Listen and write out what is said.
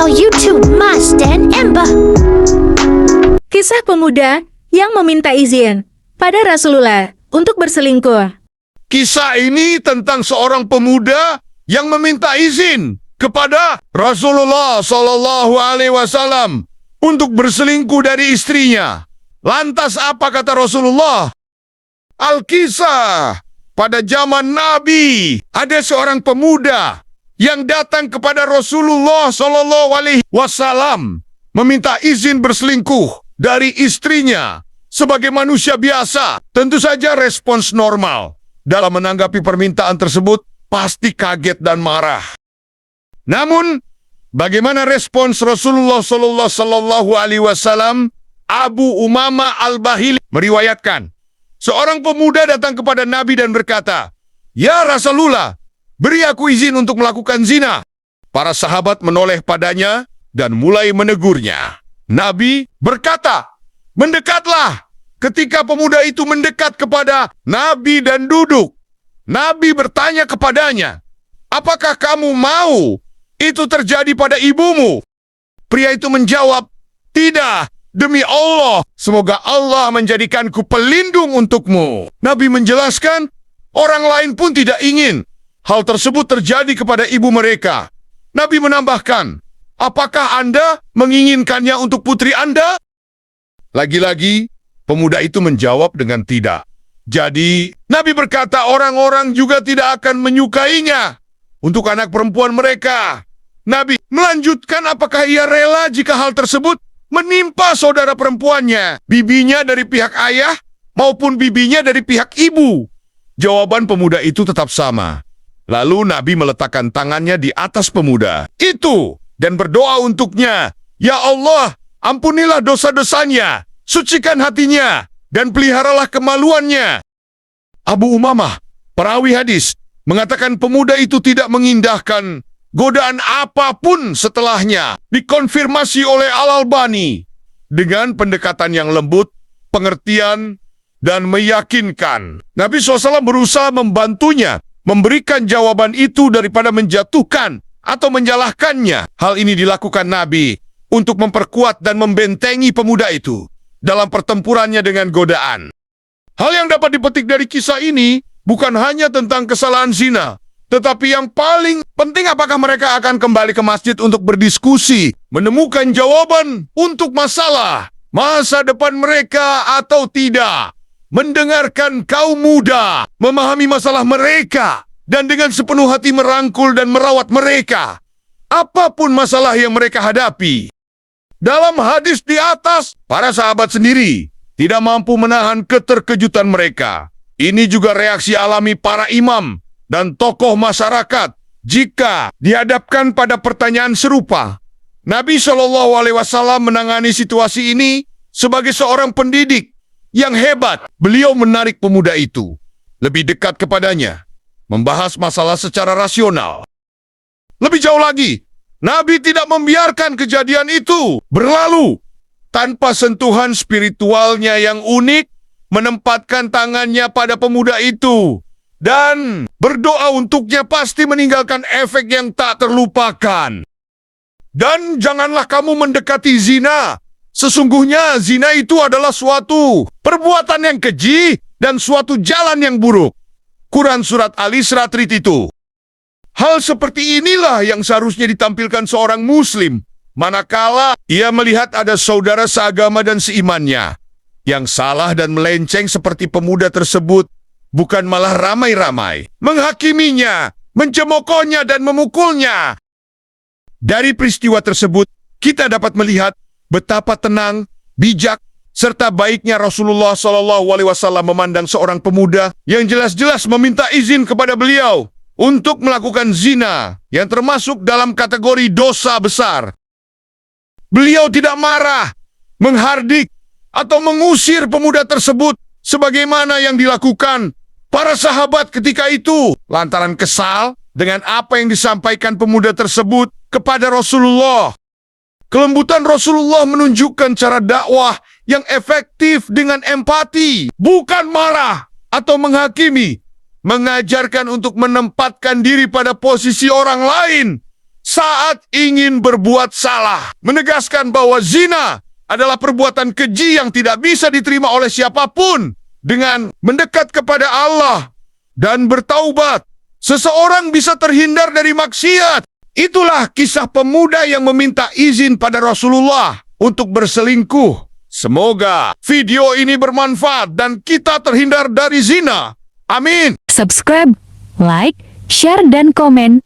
channel YouTube Mas dan Ember. Kisah pemuda yang meminta izin pada Rasulullah untuk berselingkuh. Kisah ini tentang seorang pemuda yang meminta izin kepada Rasulullah Shallallahu Alaihi Wasallam untuk berselingkuh dari istrinya. Lantas apa kata Rasulullah? Al-Kisah, pada zaman Nabi ada seorang pemuda yang datang kepada Rasulullah Shallallahu Alaihi Wasallam meminta izin berselingkuh dari istrinya. Sebagai manusia biasa, tentu saja respons normal dalam menanggapi permintaan tersebut pasti kaget dan marah. Namun, bagaimana respons Rasulullah Shallallahu Alaihi Wasallam? Abu Umamah Al-Bahili meriwayatkan, seorang pemuda datang kepada Nabi dan berkata, "Ya Rasulullah, beri aku izin untuk melakukan zina." Para sahabat menoleh padanya dan mulai menegurnya. Nabi berkata, "Mendekatlah." Ketika pemuda itu mendekat kepada Nabi dan duduk, Nabi bertanya kepadanya, "Apakah kamu mau itu terjadi pada ibumu?" Pria itu menjawab, "Tidak, demi Allah, semoga Allah menjadikanku pelindung untukmu." Nabi menjelaskan, orang lain pun tidak ingin hal tersebut terjadi kepada ibu mereka. Nabi menambahkan, "Apakah Anda menginginkannya untuk putri Anda?" Lagi-lagi, pemuda itu menjawab dengan tidak. Jadi, Nabi berkata orang-orang juga tidak akan menyukainya untuk anak perempuan mereka. Nabi melanjutkan apakah ia rela jika hal tersebut menimpa saudara perempuannya, bibinya dari pihak ayah maupun bibinya dari pihak ibu. Jawaban pemuda itu tetap sama. Lalu Nabi meletakkan tangannya di atas pemuda itu dan berdoa untuknya, "Ya Allah, ampunilah dosa-dosanya, sucikan hatinya, dan peliharalah kemaluannya." Abu Umamah, perawi hadis, mengatakan pemuda itu tidak mengindahkan godaan apapun setelahnya. Dikonfirmasi oleh Al-Albani dengan pendekatan yang lembut, pengertian, dan meyakinkan. Nabi SAW berusaha membantunya memberikan jawaban itu daripada menjatuhkan atau menyalahkannya. Hal ini dilakukan Nabi untuk memperkuat dan membentengi pemuda itu dalam pertempurannya dengan godaan. Hal yang dapat dipetik dari kisah ini bukan hanya tentang kesalahan zina, tetapi yang paling penting apakah mereka akan kembali ke masjid untuk berdiskusi, menemukan jawaban untuk masalah masa depan mereka atau tidak. Mendengarkan kaum muda, memahami masalah mereka, dan dengan sepenuh hati merangkul dan merawat mereka, apapun masalah yang mereka hadapi. Dalam hadis di atas, para sahabat sendiri tidak mampu menahan keterkejutan mereka. Ini juga reaksi alami para imam dan tokoh masyarakat jika dihadapkan pada pertanyaan serupa. Nabi Shallallahu Alaihi Wasallam menangani situasi ini sebagai seorang pendidik yang hebat. Beliau menarik pemuda itu lebih dekat kepadanya, membahas masalah secara rasional. Lebih jauh lagi, Nabi tidak membiarkan kejadian itu berlalu tanpa sentuhan spiritualnya yang unik, menempatkan tangannya pada pemuda itu dan berdoa untuknya pasti meninggalkan efek yang tak terlupakan. Dan janganlah kamu mendekati zina. Sesungguhnya zina itu adalah suatu perbuatan yang keji dan suatu jalan yang buruk. Quran Surat Al-Isra ayat itu. Hal seperti inilah yang seharusnya ditampilkan seorang muslim manakala ia melihat ada saudara seagama dan seimannya yang salah dan melenceng seperti pemuda tersebut, bukan malah ramai-ramai menghakiminya, mencemokohnya dan memukulnya. Dari peristiwa tersebut, kita dapat melihat betapa tenang, bijak, serta baiknya Rasulullah SAW memandang seorang pemuda yang jelas-jelas meminta izin kepada beliau untuk melakukan zina yang termasuk dalam kategori dosa besar. Beliau tidak marah, menghardik, atau mengusir pemuda tersebut sebagaimana yang dilakukan para sahabat ketika itu lantaran kesal dengan apa yang disampaikan pemuda tersebut kepada Rasulullah. Kelembutan Rasulullah menunjukkan cara dakwah yang efektif dengan empati, bukan marah atau menghakimi, mengajarkan untuk menempatkan diri pada posisi orang lain saat ingin berbuat salah, menegaskan bahwa zina adalah perbuatan keji yang tidak bisa diterima oleh siapapun. Dengan mendekat kepada Allah dan bertaubat, seseorang bisa terhindar dari maksiat. Itulah kisah pemuda yang meminta izin pada Rasulullah untuk berselingkuh. Semoga video ini bermanfaat dan kita terhindar dari zina. Amin. Subscribe, like, share, dan komen